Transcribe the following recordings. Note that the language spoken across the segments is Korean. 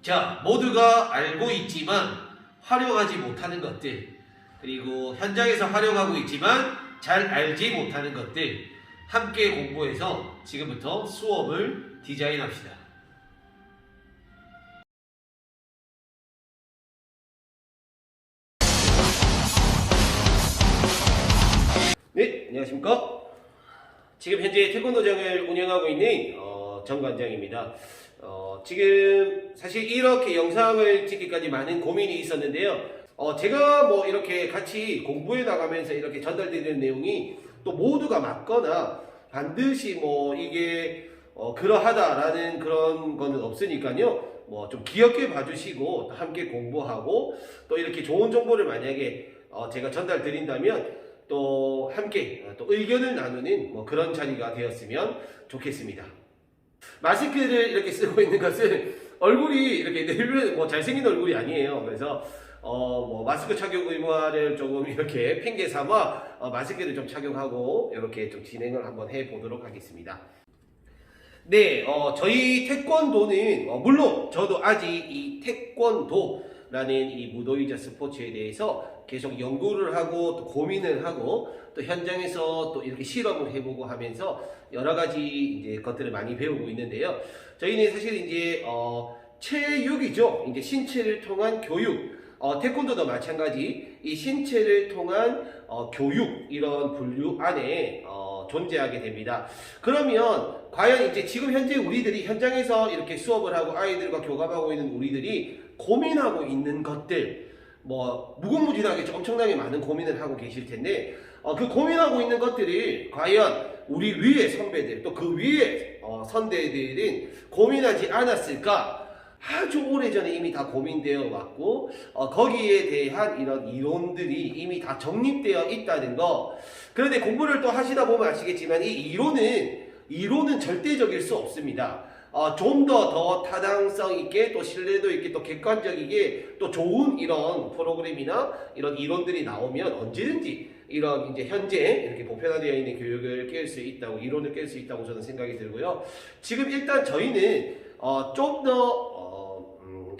자, 모두가 알고 있지만 활용하지 못하는 것들, 그리고 현장에서 활용하고 있지만 잘 알지 못하는 것들, 함께 공부해서 지금부터 수업을 디자인합시다. 네, 안녕하십니까? 지금 현재 태권도장을 운영하고 있는 정관장입니다. 지금 사실 이렇게 영상을 찍기까지 많은 고민이 있었는데요. 제가 뭐 이렇게 같이 공부해 나가면서 이렇게 전달되는 내용이 또 모두가 맞거나 반드시 뭐 이게 그러하다라는 그런 거는 없으니까요. 뭐 좀 귀엽게 봐주시고 또 함께 공부하고 또 이렇게 좋은 정보를 만약에 제가 전달 드린다면 또 함께 또 의견을 나누는 뭐 그런 자리가 되었으면 좋겠습니다. 마스크를 이렇게 쓰고 있는 것은 얼굴이 이렇게 늘 뭐 잘생긴 얼굴이 아니에요. 그래서 뭐 마스크 착용 의무화를 조금 이렇게 핑계 삼아 마스크를 좀 착용하고 이렇게 좀 진행을 한번 해 보도록 하겠습니다. 네, 저희 태권도는 물론 저도 아직 이 태권도라는 이 무도이자 스포츠에 대해서 계속 연구를 하고 또 고민을 하고 또 현장에서 또 이렇게 실험을 해보고 하면서 여러 가지 이제 것들을 많이 배우고 있는데요. 저희는 사실 이제 체육이죠. 이제 신체를 통한 교육. 태권도도 마찬가지 이 신체를 통한 교육 이런 분류 안에 존재하게 됩니다. 그러면 과연 이제 지금 현재 우리들이 현장에서 이렇게 수업을 하고 아이들과 교감하고 있는 우리들이 고민하고 있는 것들 뭐 무궁무진하게 엄청나게 많은 고민을 하고 계실 텐데 그 고민하고 있는 것들이 과연 우리 위의 선배들 또 그 위의 선대들은 고민하지 않았을까? 아주 오래전에 이미 다 고민되어 왔고 거기에 대한 이런 이론들이 이미 다 정립되어 있다는 거. 그런데 공부를 또 하시다 보면 아시겠지만 이 이론은 절대적일 수 없습니다. 좀 더 타당성 있게 또 신뢰도 있게 또 객관적이게 또 좋은 이런 프로그램이나 이런 이론들이 나오면 언제든지 이런 이제 현재 이렇게 보편화되어 있는 교육을 깰 수 있다고 이론을 깰 수 있다고 저는 생각이 들고요. 지금 일단 저희는 좀 더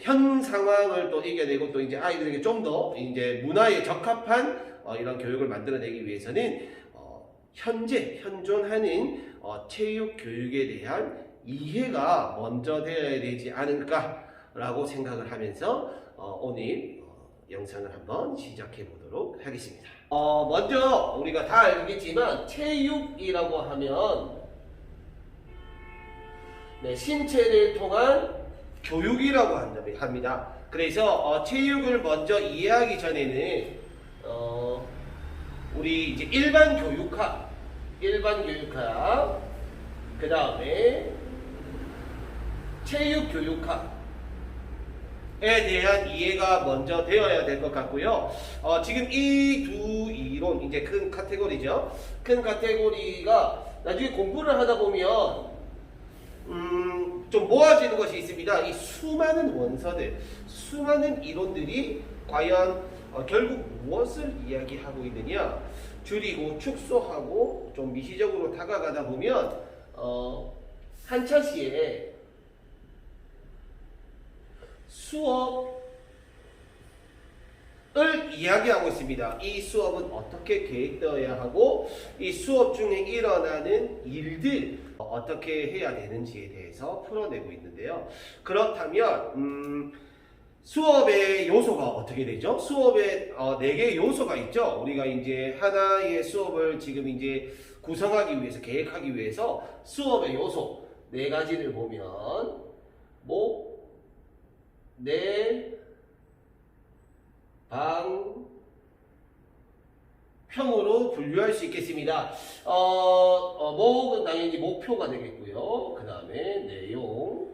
현 상황을 또 이겨내고 또 이제 아이들에게 좀 더 이제 문화에 적합한 이런 교육을 만들어내기 위해서는 현재 현존하는 체육 교육에 대한 이해가 먼저 되어야 되지 않을까라고 생각을 하면서 오늘 영상을 한번 시작해 보도록 하겠습니다. 먼저 우리가 다 알겠지만 체육이라고 하면 네, 신체를 통한 교육이라고 합니다. 그래서 체육을 먼저 이해하기 전에는 우리 이제 일반 교육학, 그 다음에 체육 교육학에 대한 이해가 먼저 되어야 될 것 같고요. 지금 이 두 이론, 이제 큰 카테고리죠. 큰 카테고리가 나중에 공부를 하다 보면 좀 모아지는 것이 있습니다. 이 수많은 원서들, 수많은 이론들이 과연 결국 무엇을 이야기하고 있느냐, 줄이고 축소하고 좀 미시적으로 다가가다 보면 한 차시에 수업을 이야기하고 있습니다. 이 수업은 어떻게 계획되어야 하고 이 수업 중에 일어나는 일들 어떻게 해야 되는지에 대해서 풀어내고 있는데요. 그렇다면 수업의 요소가 어떻게 되죠? 수업에 4개의 요소가 있죠. 우리가 이제 하나의 수업을 지금 이제 구성하기 위해서 계획하기 위해서 수업의 요소 4가지를 보면 평으로 분류할 수 있겠습니다. 목은 당연히 목표가 되겠고요. 그 다음에 내용,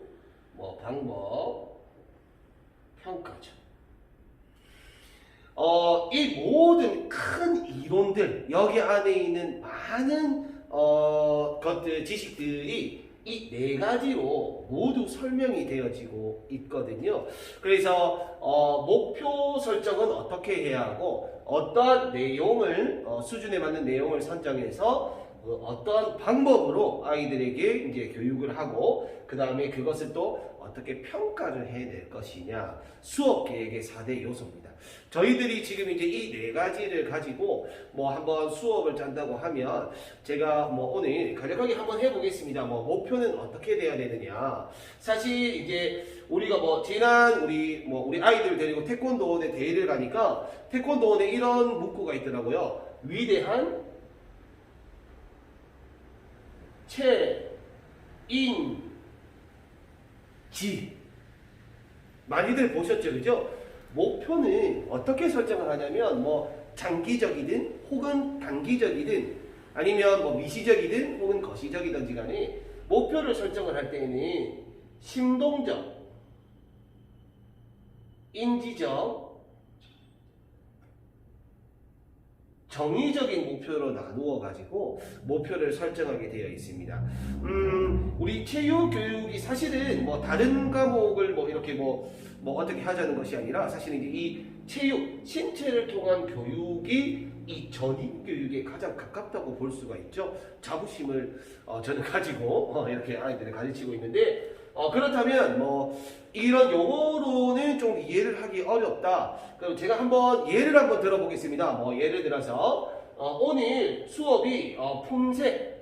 방법, 평가죠. 이 모든 큰 이론들, 여기 안에 있는 많은 지식들이 이 4가지로 모두 설명이 되어지고 있거든요. 그래서 목표 설정은 어떻게 해야 하고 어떠한 내용을 수준에 맞는 내용을 선정해서 어떠한 방법으로 아이들에게 이제 교육을 하고 그 다음에 그것을 또 어떻게 평가를 해낼 것이냐, 수업 계획의 4대 요소입니다. 저희들이 지금 이제 이 네 가지를 가지고 뭐 한번 수업을 짠다고 하면 제가 뭐 오늘 간략하게 한번 해보겠습니다. 뭐 목표는 어떻게 돼야 되느냐. 사실 이제 우리가 뭐 지난 우리 아이들 데리고 태권도원에 대회를 가니까 태권도원에 이런 문구가 있더라고요. 위대한 체인지. 많이들 보셨죠, 그죠? 목표는 어떻게 설정을 하냐면 뭐 장기적이든 혹은 단기적이든 아니면 뭐 미시적이든 혹은 거시적이든지 간에 목표를 설정을 할 때에는 심동적, 인지적, 정의적인 목표로 나누어 가지고 목표를 설정하게 되어 있습니다. 우리 체육 교육이 사실은 뭐 다른 과목을 뭐 이렇게 뭐 어떻게 하자는 것이 아니라 사실은 이제 이 체육, 신체를 통한 교육이 이 전인 교육에 가장 가깝다고 볼 수가 있죠. 자부심을 저는 가지고 이렇게 아이들을 가르치고 있는데 그렇다면 뭐 이런 용어로는 좀 이해를 하기 어렵다. 그럼 제가 한번 예를 한번 들어보겠습니다. 뭐 예를 들어서 오늘 수업이 품새,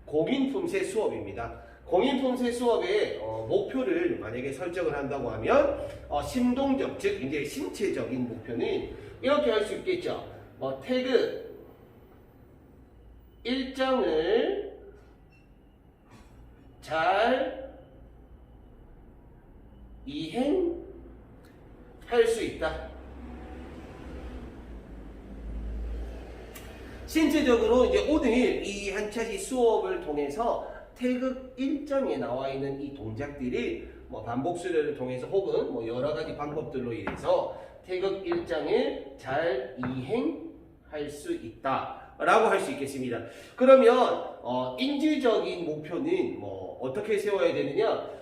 공인품새 수업입니다. 공인품새 수업의 목표를 만약에 설정을 한다고 하면 심동적, 즉 이제 신체적인 목표는 이렇게 할 수 있겠죠. 뭐 태그 일정을 잘 이행할 수 있다. 신체적으로 이제 오늘 이 한 차시 수업을 통해서 태극 일정에 나와 있는 이 동작들이 뭐 반복 수련을 통해서 혹은 뭐 여러 가지 방법들로 인해서 태극 일정을 잘 이행할 수 있다라고 할 수 있겠습니다. 그러면 인지적인 목표는 뭐 어떻게 세워야 되느냐?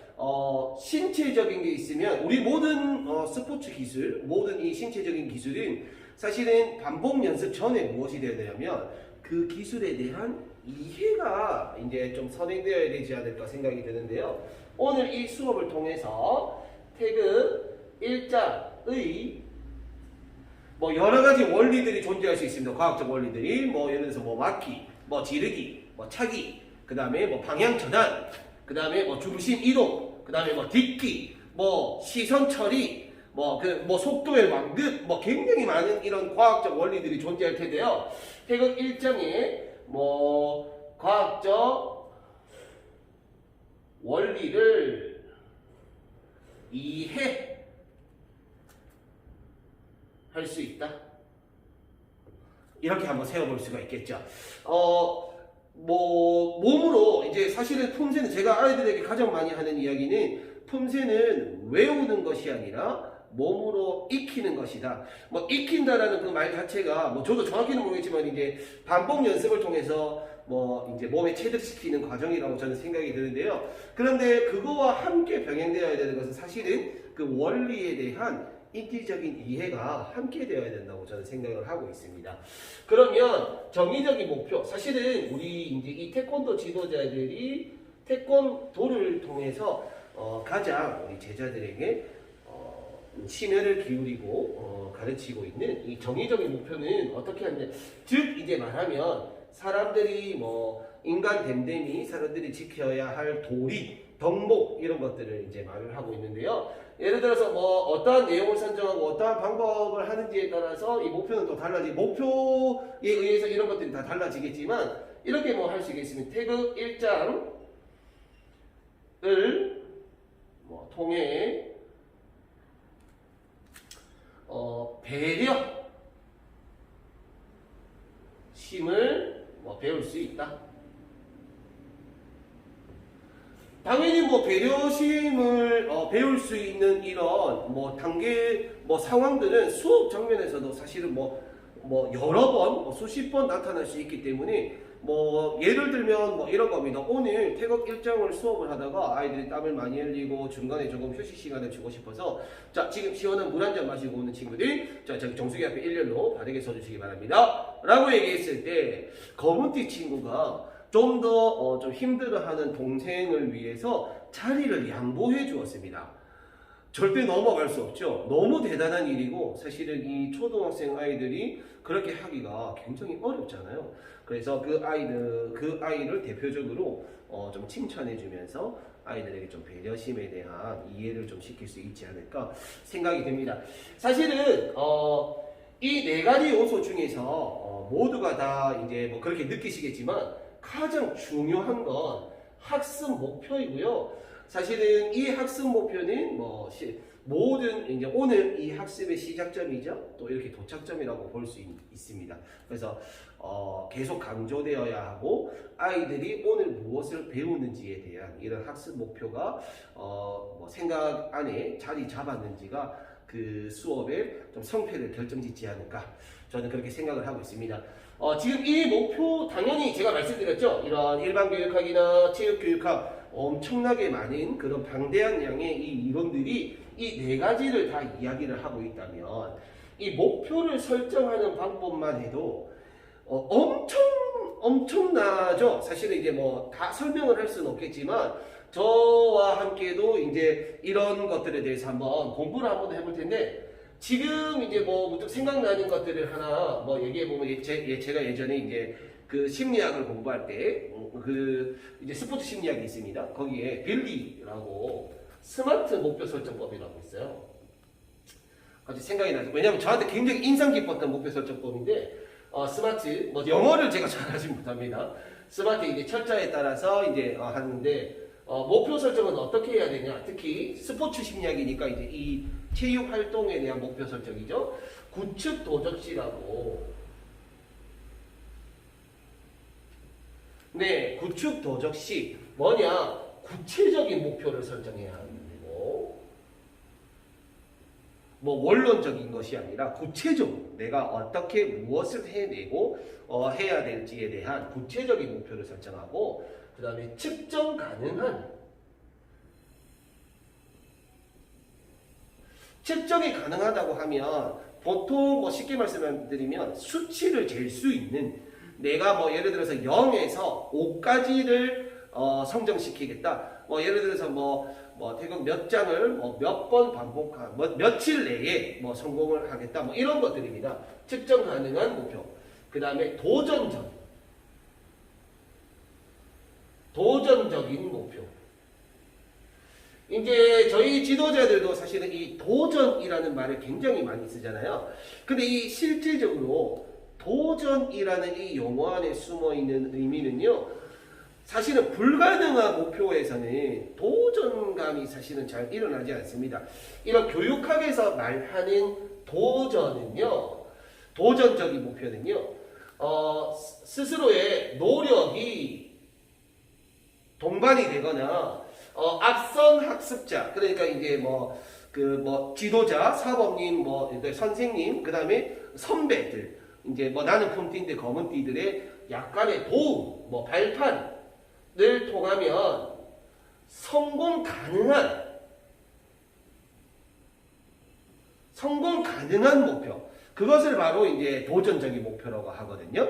신체적인 게 있으면 우리 모든 스포츠 기술, 모든 이 신체적인 기술은 사실은 반복 연습 전에 무엇이 되어야 되냐면 그 기술에 대한 이해가 이제 좀 선행되어야 되지 않을까 생각이 드는데요. 오늘 이 수업을 통해서 태극 일장의 뭐 여러 가지 원리들이 존재할 수 있습니다. 과학적 원리들이 뭐 예를 들어서 뭐 막기, 뭐 지르기, 뭐 차기, 그 다음에 뭐 방향 전환, 그 다음에 뭐 중심 이동, 그 다음에 뭐 딛기, 뭐 시선 처리, 뭐 속도의 완급, 뭐 굉장히 많은 이런 과학적 원리들이 존재할 텐데요. 태극 일정에 뭐 과학적 원리를 이해할 수 있다. 이렇게 한번 세워볼 수가 있겠죠. 뭐 몸으로 이제 사실은 품새는 제가 아이들에게 가장 많이 하는 이야기는 품새는 외우는 것이 아니라 몸으로 익히는 것이다. 뭐 익힌다라는 그 말 자체가 뭐 저도 정확히는 모르겠지만 이제 반복 연습을 통해서 뭐 이제 몸에 체득시키는 과정이라고 저는 생각이 드는데요. 그런데 그거와 함께 병행되어야 되는 것은 사실은 그 원리에 대한 인지적인 이해가 함께 되어야 된다고 저는 생각을 하고 있습니다. 그러면 정의적인 목표, 사실은 우리 이제 이 태권도 지도자들이 태권도를 통해서 가장 우리 제자들에게 심혈을 기울이고 가르치고 있는 이 정의적인 목표는 어떻게 하느냐, 즉 이제 말하면 사람들이 뭐 인간 됨됨이 사람들이 지켜야 할 도리, 덕목 이런 것들을 이제 말을 하고 있는데요. 예를 들어서 뭐 어떠한 내용을 선정하고 어떠한 방법을 하는지에 따라서 이 목표는 또 목표에 의해서 이런 것들이 다 달라지겠지만 이렇게 뭐 할 수 있겠습니다. 태극 일장을 뭐 통해 배려 심을 뭐 배울 수 있다. 당연히 뭐 배려심을 배울 수 있는 이런 뭐 단계 뭐 상황들은 수업 장면에서도 사실은 뭐 여러 번, 수십 번 나타날 수 있기 때문에 뭐 예를 들면 뭐 이런 겁니다. 오늘 태극 일정을 수업을 하다가 아이들이 땀을 많이 흘리고 중간에 조금 휴식 시간을 주고 싶어서 자 지금 시원한 물 한 잔 마시고 오는 친구들이 자 저기 정수기 앞에 일렬로 바르게 서주시기 바랍니다 라고 얘기했을 때 검은띠 친구가 좀 더 좀 힘들어하는 동생을 위해서 자리를 양보해 주었습니다. 절대 넘어갈 수 없죠. 너무 대단한 일이고 사실은 이 초등학생 아이들이 그렇게 하기가 굉장히 어렵잖아요. 그래서 그 아이를 대표적으로 좀 칭찬해 주면서 아이들에게 좀 배려심에 대한 이해를 좀 시킬 수 있지 않을까 생각이 듭니다. 사실은 이 네 가지 요소 중에서 모두가 다 이제 뭐 그렇게 느끼시겠지만 가장 중요한 건 학습 목표이고요. 사실은 이 학습 목표는 모든 이제 오늘 이 학습의 시작점이죠. 또 이렇게 도착점이라고 볼 수 있습니다. 그래서 계속 강조되어야 하고 아이들이 오늘 무엇을 배우는지에 대한 이런 학습 목표가 생각 안에 자리 잡았는지가 그 수업의 좀 성패를 결정짓지 않을까 저는 그렇게 생각을 하고 있습니다. 지금 이 목표 당연히 제가 말씀드렸죠. 이런 일반 교육학이나 체육 교육학 엄청나게 많은 그런 방대한 양의 이 이론들이 이 네 가지를 다 이야기를 하고 있다면 이 목표를 설정하는 방법만 해도 엄청나죠. 사실은 이제 뭐 다 설명을 할 수는 없겠지만 저와 함께도 이제 이런 것들에 대해서 한번 공부를 한번 해볼 텐데 지금 이제 뭐 문득 생각나는 것들을 하나 뭐 얘기해 보면 제가 예전에 이제 그 심리학을 공부할 때 그 이제 스포츠 심리학이 있습니다. 거기에 빌리라고 스마트 목표 설정법이라고 있어요. 갑자기 생각이 나죠. 왜냐면 저한테 굉장히 인상 깊었던 목표 설정법인데 스마트 뭐 영어를 제가 잘하지 못합니다. 스마트 이제 철자에 따라서 이제 하는데 목표 설정은 어떻게 해야 되냐? 특히 스포츠 심리학이니까 이제 이 체육 활동에 대한 목표 설정이죠. 구축 도적시라고. 네, 구축 도적시 뭐냐? 구체적인 목표를 설정해야 하는 거고, 뭐 원론적인 것이 아니라 구체적으로 내가 어떻게 무엇을 해내고 해야 될지에 대한 구체적인 목표를 설정하고, 그 다음에 측정 가능한 측정이 가능하다고 하면 보통 뭐 쉽게 말씀드리면 수치를 잴 수 있는 내가 뭐 예를 들어서 0에서 5까지를 성정시키겠다. 뭐 예를 들어서 태극 몇 장을 몇 번 반복한 며칠 내에 성공을 하겠다. 뭐 이런 것들입니다. 측정 가능한 목표. 그 다음에 도전적인 목표. 이제 저희 지도자들도 사실은 이 도전이라는 말을 굉장히 많이 쓰잖아요. 근데 이 실질적으로 도전이라는 이 용어 안에 숨어 있는 의미는요, 사실은 불가능한 목표에서는 도전감이 사실은 잘 일어나지 않습니다. 이런 교육학에서 말하는 도전은요, 도전적인 목표는요, 스스로의 노력이 동반이 되거나 앞선 학습자, 그러니까 이제 지도자, 사범님, 선생님, 그 다음에 선배들, 이제 나는 폼띠인데 검은띠들의 약간의 도움, 발판을 통하면 성공 가능한 목표. 그것을 바로 이제 도전적인 목표라고 하거든요.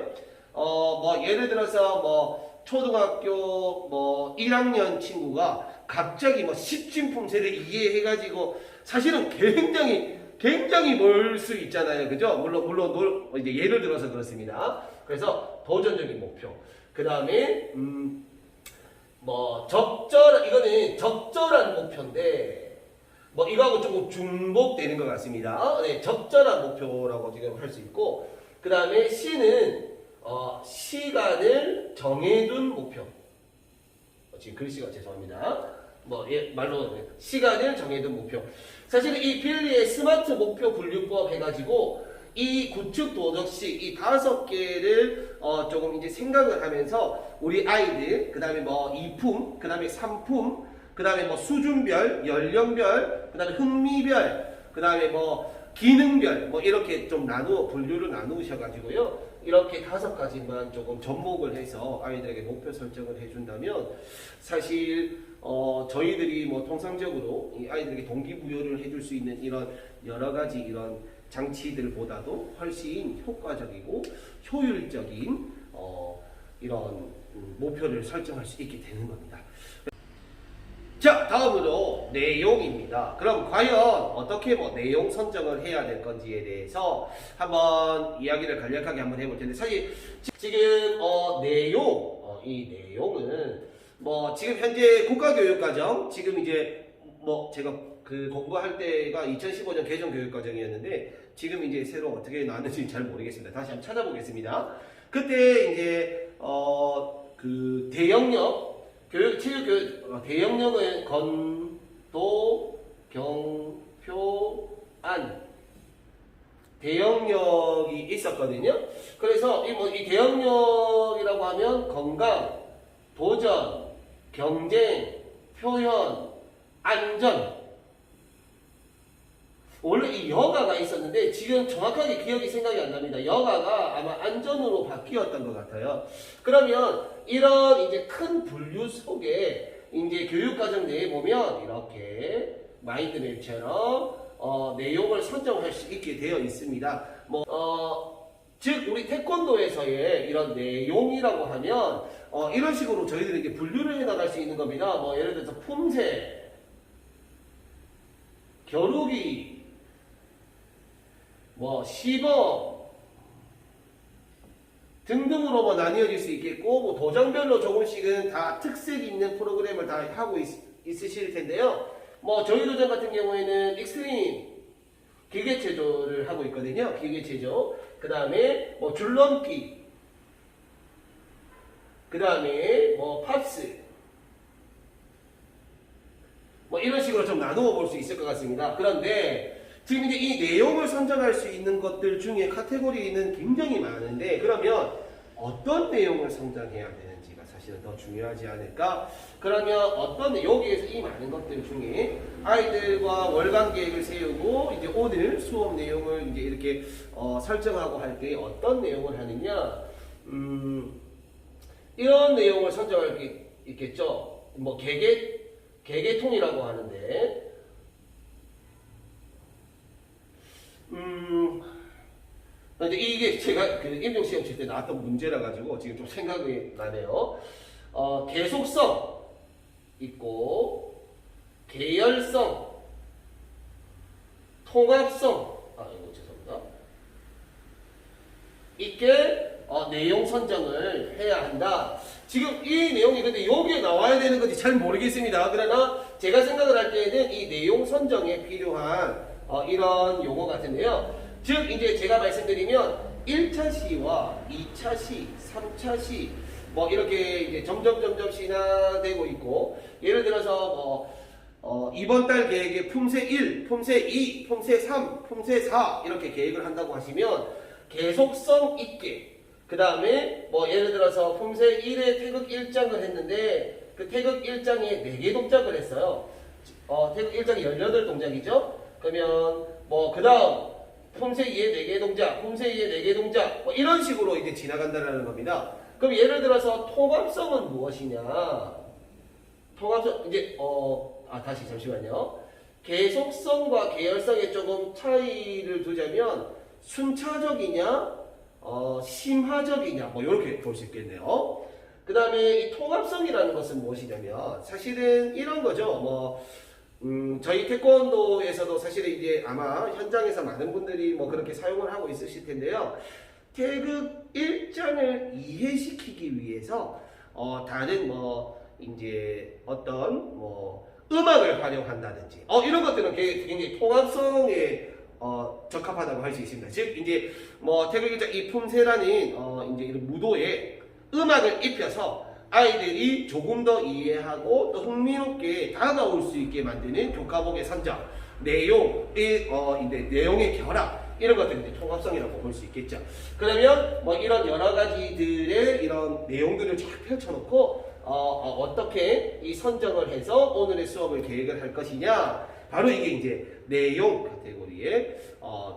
예를 들어서 초등학교 1학년 친구가 갑자기 십진품새를 이해해가지고 사실은 굉장히 멀 수 있잖아요. 그죠? 물론 이제 예를 들어서 그렇습니다. 그래서 도전적인 목표. 그 다음에, 이거는 적절한 목표인데, 이거하고 조금 중복되는 것 같습니다. 네, 적절한 목표라고 지금 할 수 있고, 그 다음에 C는, 시간을 정해둔 목표. 지금 글씨가 죄송합니다. 말로 시간을 정해둔 목표. 사실 이 빌리의 스마트 목표 분류법 해가지고 이 구축 도덕식 이 5개를 조금 이제 생각을 하면서 우리 아이들 그 다음에 이품, 그 다음에 삼품, 그 다음에 수준별, 연령별, 그 다음에 흥미별, 그 다음에 기능별 이렇게 좀 분류를 나누셔가지고요. 이렇게 5가지만 조금 접목을 해서 아이들에게 목표 설정을 해준다면 사실 저희들이 통상적으로 이 아이들에게 동기부여를 해줄 수 있는 이런 여러 가지 이런 장치들보다도 훨씬 효과적이고 효율적인 이런 목표를 설정할 수 있게 되는 겁니다. 자, 다음으로 내용입니다. 그럼 과연 어떻게 내용 선정을 해야 될 건지에 대해서 한번 이야기를 간략하게 한번 해볼 텐데, 사실 지금 이 내용은 지금 현재 국가교육과정, 지금 이제 제가 그 공부할 때가 2015년 개정 교육과정이었는데 지금 이제 새로 어떻게 나왔는지 잘 모르겠습니다. 다시 한번 찾아보겠습니다. 그때 이제 그 대영역 대영역은 건도, 경표, 안 대영역이 있었거든요. 그래서 이 대영역이라고 하면 건강, 도전, 경쟁, 표현, 안전. 원래 이 여가가 있었는데 지금 정확하게 기억이 생각이 안 납니다. 여가가 아마 안전으로 바뀌었던 것 같아요. 그러면 이런 이제 큰 분류 속에 이제 교육과정 내에 보면 이렇게 마인드맵처럼 내용을 선정할 수 있게 되어 있습니다. 즉 우리 태권도에서의 이런 내용이라고 하면 이런 식으로 저희들이 이제 분류를 해 나갈 수 있는 겁니다. 예를 들어서 품새, 겨루기, 시범 등등으로 나뉘어질 수 있겠고, 도장별로 조금씩은 다 특색 있는 프로그램을 다 하고 있으실 텐데요. 저희 도장 같은 경우에는 익스트림 기계체조를 하고 있거든요. 기계체조. 그 다음에 줄넘기, 그 다음에 팝스, 이런 식으로 좀 나누어 볼 수 있을 것 같습니다. 그런데 지금 이제 이 내용을 선정할 수 있는 것들 중에 카테고리는 굉장히 많은데, 그러면 어떤 내용을 선정해야 되는지가 사실은 더 중요하지 않을까? 그러면 여기에서 이 많은 것들 중에 아이들과 월간 계획을 세우고 이제 오늘 수업 내용을 이제 이렇게 설정하고 할 때 어떤 내용을 하느냐, 이런 내용을 선정할 게 있겠죠. 개개통이라고 하는데, 근데 이게 제가 그 임용시험 칠 때 나왔던 문제라 가지고 지금 좀 생각이 나네요. 계속성 있고, 계열성, 통합성, 이거 죄송합니다. 있게 내용 선정을 해야 한다. 지금 이 내용이 근데 여기에 나와야 되는 건지 잘 모르겠습니다. 그러나 제가 생각을 할 때는 이 내용 선정에 필요한 이런 용어 같은데요. 즉 이제 제가 말씀드리면 1차 시와 2차 시, 3차 시 이렇게 이제 점점 진화되고 있고, 예를 들어서 이번 달 계획에 품새 1, 품새 2, 품새 3, 품새 4 이렇게 계획을 한다고 하시면 계속성 있게, 그 다음에 예를 들어서 품새 1에 태극 1장을 했는데 그 태극 1장에 4개 동작을 했어요. 태극 1장이 18동작이죠. 그러면 그 다음 품새 2에 4개 동작, 품새 2에 4개 동작 이런 식으로 이제 지나간다는 겁니다. 그럼 예를 들어서 통합성은 무엇이냐? 통합성 이제 다시 잠시만요. 계속성과 계열성에 조금 차이를 두자면 순차적이냐, 심화적이냐, 이렇게 볼 수 있겠네요. 그 다음에 이 통합성이라는 것은 무엇이냐면 사실은 이런 거죠. 저희 태권도에서도 사실은 이제 아마 현장에서 많은 분들이 그렇게 사용을 하고 있으실 텐데요. 태극 1장을 이해시키기 위해서 다른 이제 어떤 음악을 활용한다든지 이런 것들은 굉장히 통합성에 적합하다고 할 수 있습니다. 즉 이제 태극 1장 이 품새라는 이제 이런 무도에 음악을 입혀서 아이들이 조금 더 이해하고 또 흥미롭게 다가올 수 있게 만드는 교과목의 선정, 내용의 내용의 결합 이런 것들이 이제 통합성이라고 볼 수 있겠죠. 그러면 이런 여러 가지들의 이런 내용들을 쫙 펼쳐놓고 어떻게 이 선정을 해서 오늘의 수업을 계획을 할 것이냐, 바로 이게 이제 내용 카테고리에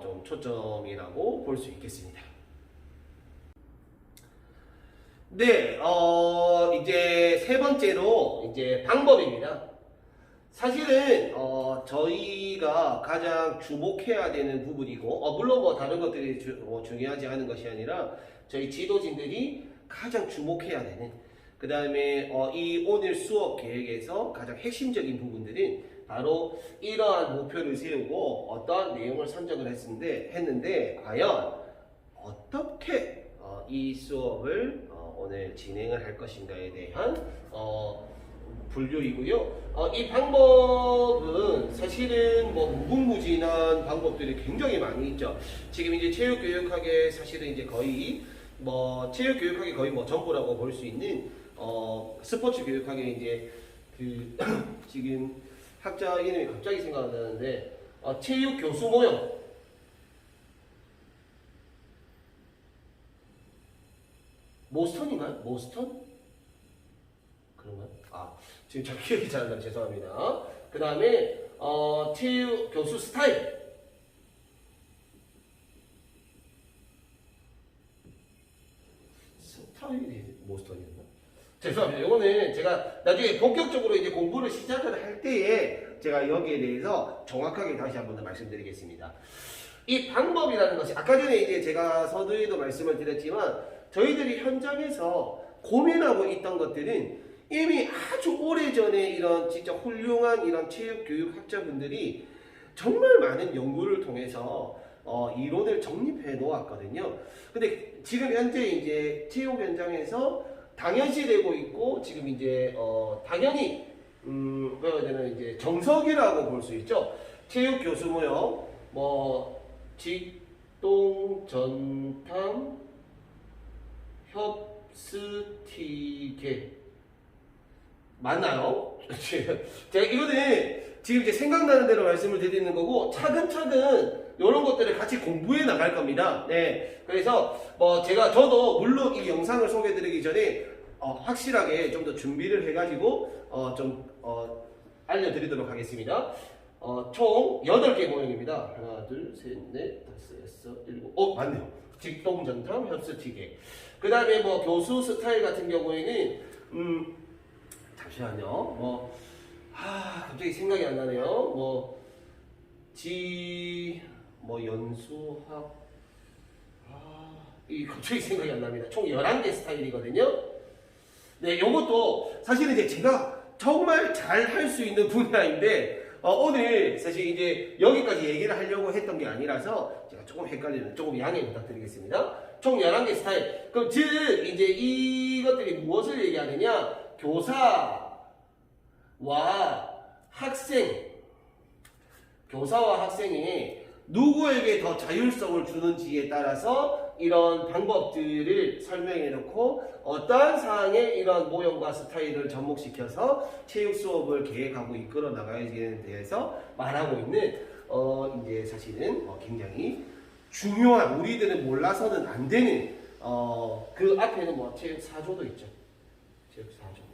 좀 초점이라고 볼 수 있겠습니다. 네, 이제 세 번째로 이제 방법입니다. 사실은 저희가 가장 주목해야 되는 부분이고, 물론 다른 것들이 중요하지 않은 것이 아니라 저희 지도진들이 가장 주목해야 되는 그 다음에 이 오늘 수업 계획에서 가장 핵심적인 부분들은 바로 이러한 목표를 세우고 어떠한 내용을 선정을 했는데 과연 어떻게 이 수업을 오늘 진행을 할 것인가에 대한 분류이고요. 이 방법은 사실은 뭐 무궁무진한 방법들이 굉장히 많이 있죠. 지금 이제 체육교육학의 사실은 이제 거의 뭐 체육교육학이 거의 뭐 전부라고 볼 수 있는 스포츠 교육학의 이제 그 지금 학자 이름이 갑자기 생각 안 나는데 체육 교수 모형 모스턴인가요? 모스턴? 그런가요? 지금 잘 기억이 잘 안 나요. 죄송합니다. 그 다음에 체육 교수 스타일 스타일이 모스턴이었나? 죄송합니다. 이거는 제가 나중에 본격적으로 이제 공부를 시작을 할 때에 제가 여기에 대해서 정확하게 다시 한번 더 말씀드리겠습니다. 이 방법이라는 것이 아까 전에 이제 제가 서두에도 말씀을 드렸지만 저희들이 현장에서 고민하고 있던 것들은 이미 아주 오래전에 이런 진짜 훌륭한 이런 체육교육학자분들이 정말 많은 연구를 통해서 이론을 정립해 놓았거든요. 근데 지금 현재 이제 체육 현장에서 당연시되고 있고 지금 이제 당연히 뭐야 되는 이제 정석이라고 볼 수 있죠. 체육 교수 모형 뭐 직동 전탐 협스티계 맞나요? 제가 이거는 지금 이제 생각나는 대로 말씀을 드리는 거고 차근차근 이런 것들을 같이 공부해 나갈 겁니다. 네, 그래서 뭐 저도 물론 이 영상을 소개드리기 전에 확실하게 좀 더 준비를 해가지고 알려드리도록 하겠습니다. 총 8개 모형입니다. 하나, 둘, 셋, 넷, 다섯, 여섯, 일곱. 맞네요. 직동전탐 협스티계. 그 다음에 뭐 교수 스타일 같은 경우에는 잠시만요. 갑자기 생각이 안 나네요. 연수학 이 갑자기 생각이 안 납니다. 총 11개 스타일이거든요. 네, 요것도 사실은 이제 제가 정말 잘 할 수 있는 분야인데 오늘 사실 이제 여기까지 얘기를 하려고 했던 게 아니라서 제가 조금 헷갈리는 조금 양해 부탁드리겠습니다. 총 11개 스타일. 그럼 즉 이제 이것들이 무엇을 얘기하느냐? 교사와 학생이 누구에게 더 자율성을 주는지에 따라서 이런 방법들을 설명해 놓고 어떠한 사항에 이런 모형과 스타일을 접목시켜서 체육 수업을 계획하고 이끌어 나가야지에 대해서 말하고 있는 이제 사실은 굉장히 중요한 우리들은 몰라서는 안 되는 그 앞에는 뭐 체육 4조도 있죠. 체육 4조.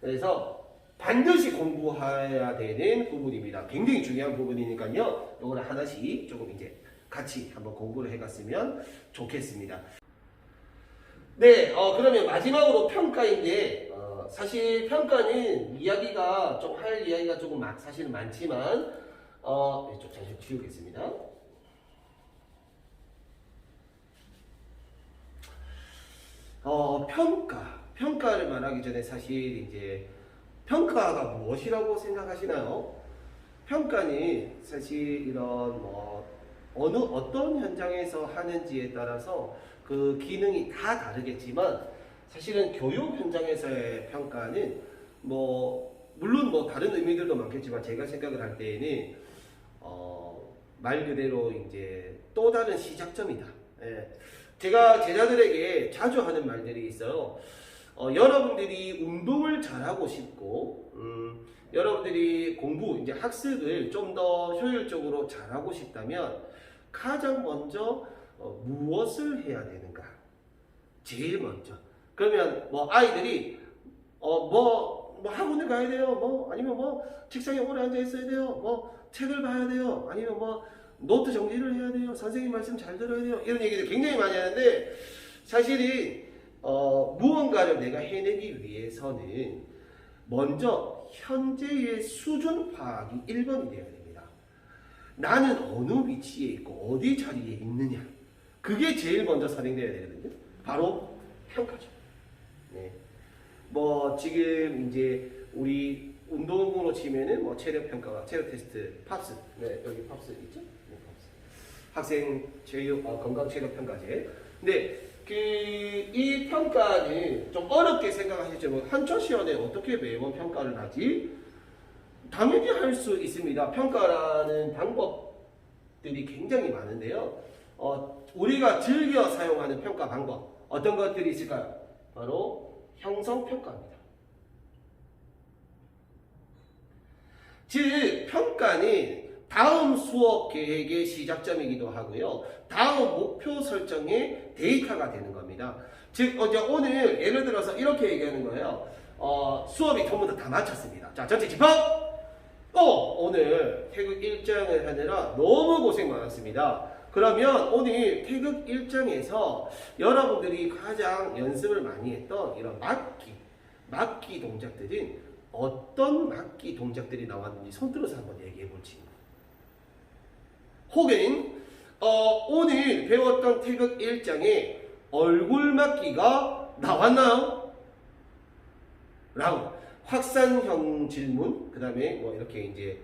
그래서 반드시 공부해야 되는 부분입니다. 굉장히 중요한 부분이니까요. 이거를 하나씩 조금 이제 같이 한번 공부를 해갔으면 좋겠습니다. 네, 그러면 마지막으로 평가인데 사실 평가는 이야기가 좀 할 이야기가 조금 사실은 많지만 네, 좀 잠시 지우겠습니다. 평가를 말하기 전에 사실 이제 평가가 무엇이라고 생각하시나요? 평가는 사실 이런 어떤 현장에서 하는지에 따라서 그 기능이 다 다르겠지만 사실은 교육 현장에서의 평가는 물론 다른 의미들도 많겠지만 제가 생각을 할 때에는 말 그대로 이제 또 다른 시작점이다. 예. 제가 제자들에게 자주 하는 말들이 있어요. 여러분들이 운동을 잘하고 싶고, 여러분들이 이제 학습을 좀 더 효율적으로 잘하고 싶다면, 가장 먼저, 무엇을 해야 되는가? 제일 먼저. 그러면, 아이들이, 학원을 가야 돼요. 아니면 책상에 오래 앉아 있어야 돼요. 책을 봐야 돼요. 아니면 노트 정리를 해야 돼요. 선생님 말씀 잘 들어야 돼요. 이런 얘기들 굉장히 많이 하는데, 사실은, 무언가를 내가 해내기 위해서는 먼저 현재의 수준 파악이 1번이 되어야 됩니다. 나는 어느 위치에 있고 어디 자리에 있느냐. 그게 제일 먼저 선행되어야 되거든요. 바로 평가죠. 네. 뭐 지금 이제 우리 운동으로 치면은 뭐 체력 평가가 체력 테스트 팝스. 네, 여기 팝스 있죠? 네, 팝스. 학생 체육 건강 체력 평가제. 근데 이 평가는 좀 어렵게 생각하시죠. 뭐 한초 시간에 어떻게 매번 평가를 하지? 당연히 할 수 있습니다. 평가라는 방법들이 굉장히 많은데요. 우리가 즐겨 사용하는 평가 방법 어떤 것들이 있을까요? 바로 형성평가입니다. 즉 평가는 다음 수업 계획의 시작점이기도 하고요. 다음 목표 설정의 데이터가 되는 겁니다. 즉 오늘 예를 들어서 이렇게 얘기하는 거예요. 수업이 전부 다 마쳤습니다. 자, 전체 집합! 오늘 태극 일정을 하느라 너무 고생 많았습니다. 그러면 오늘 태극 일정에서 여러분들이 가장 연습을 많이 했던 이런 막기 동작들은 어떤 막기 동작들이 나왔는지 손들어서 한번 얘기해 볼지. 혹은 오늘 배웠던 태극 일정에 얼굴 막기가 나왔나요? 라고 확산형 질문, 그 다음에 뭐 이렇게 이제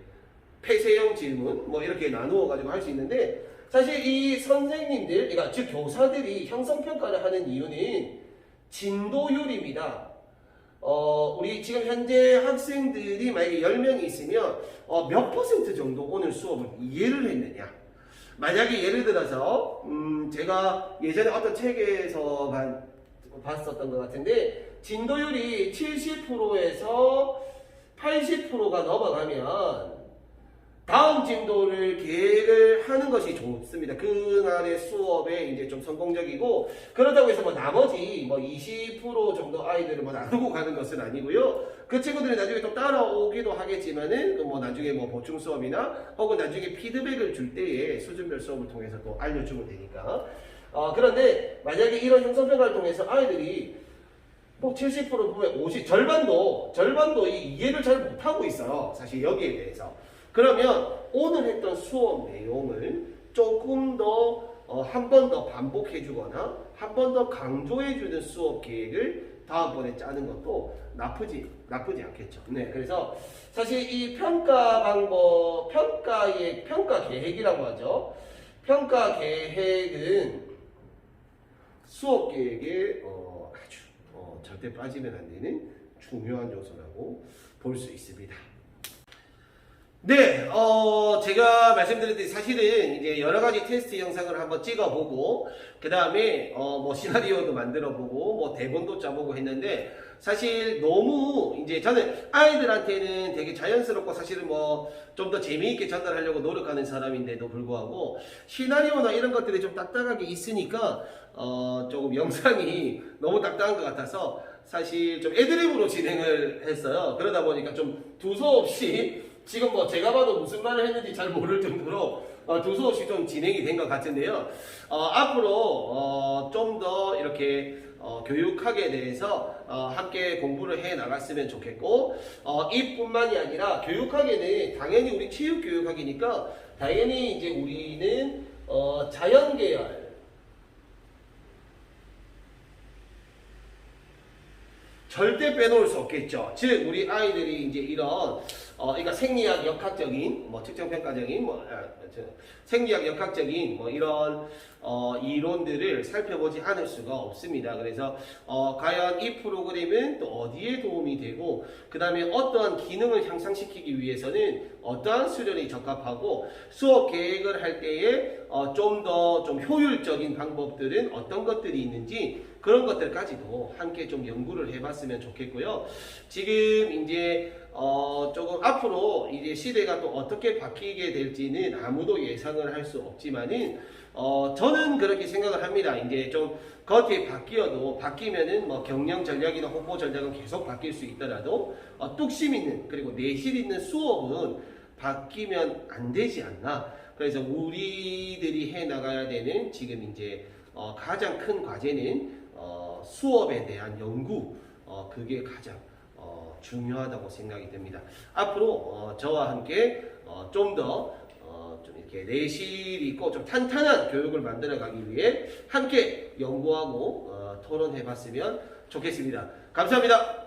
폐쇄형 질문, 뭐 이렇게 나누어 가지고 할 수 있는데, 사실 이 선생님들, 그러니까 즉 교사들이 형성평가를 하는 이유는 진도율입니다. 우리 지금 현재 학생들이 만약에 10명이 있으면 몇 % 정도 오늘 수업을 이해를 했느냐. 만약에 예를 들어서 제가 예전에 어떤 책에서 봤었던 것 같은데, 진도율이 70%에서 80%가 넘어가면 다음 진도를 계획을 하는 것이 좋습니다. 그날의 수업에 이제 좀 성공적이고, 그렇다고 해서 뭐 나머지 뭐 20% 정도 아이들을 뭐 나누고 가는 것은 아니고요. 그 친구들이 나중에 또 따라오기도 하겠지만은 뭐 나중에 뭐 보충 수업이나 혹은 나중에 피드백을 줄 때에 수준별 수업을 통해서 또 알려주면 되니까. 그런데 만약에 이런 형성평가를 통해서 아이들이 뭐 70% 보면 50, 절반도 이해를 잘 못하고 있어요. 사실 여기에 대해서. 그러면 오늘 했던 수업 내용을 조금 더 한 번 더 반복해 주거나 한 번 더 강조해 주는 수업 계획을 다음번에 짜는 것도 나쁘지 않겠죠. 네, 그래서 사실 이 평가 방법, 평가 계획이라고 하죠. 평가 계획은 수업 계획에 아주 절대 빠지면 안 되는 중요한 요소라고 볼 수 있습니다. 네, 제가 말씀드렸듯이 사실은 이제 여러 가지 테스트 영상을 한번 찍어보고, 그 다음에, 뭐 시나리오도 만들어보고, 뭐 대본도 짜보고 했는데, 사실 너무 이제 저는 아이들한테는 되게 자연스럽고 사실은 뭐 좀 더 재미있게 전달하려고 노력하는 사람인데도 불구하고, 시나리오나 이런 것들이 좀 딱딱하게 있으니까, 조금 영상이 너무 딱딱한 것 같아서, 사실 좀 애드립으로 진행을 했어요. 그러다 보니까 좀 두서없이 지금 뭐 제가 봐도 무슨 말을 했는지 잘 모를 정도로 두서없이 좀 진행이 된 것 같은데요. 앞으로 좀 더 이렇게 교육학에 대해서 함께 공부를 해 나갔으면 좋겠고, 이뿐만이 아니라 교육학에는 당연히 우리 체육교육학이니까 당연히 이제 우리는 자연계열, 절대 빼놓을 수 없겠죠. 즉 우리 아이들이 이제 이런 그러니까 생리학 역학적인 뭐 측정평가적인 생리학 역학적인 뭐 이런 이론들을 살펴보지 않을 수가 없습니다. 그래서 과연 이 프로그램은 또 어디에 도움이 되고, 그 다음에 어떠한 기능을 향상시키기 위해서는 어떠한 수련이 적합하고, 수업 계획을 할 때에 좀 더 좀 효율적인 방법들은 어떤 것들이 있는지, 그런 것들까지도 함께 좀 연구를 해봤으면 좋겠고요. 지금 이제 조금 앞으로 이제 시대가 또 어떻게 바뀌게 될지는 아무도 예상을 할 수 없지만은 저는 그렇게 생각을 합니다. 이제 좀 겉에 바뀌면은 뭐 경영 전략이나 홍보 전략은 계속 바뀔 수 있더라도 뚝심 있는 그리고 내실 있는 수업은 바뀌면 안 되지 않나. 그래서 우리들이 해 나가야 되는 지금 이제 가장 큰 과제는 수업에 대한 연구, 그게 가장 중요하다고 생각이 됩니다. 앞으로 저와 함께 좀 더 좀 이렇게 내실 있고 좀 탄탄한 교육을 만들어가기 위해 함께 연구하고 토론해봤으면 좋겠습니다. 감사합니다.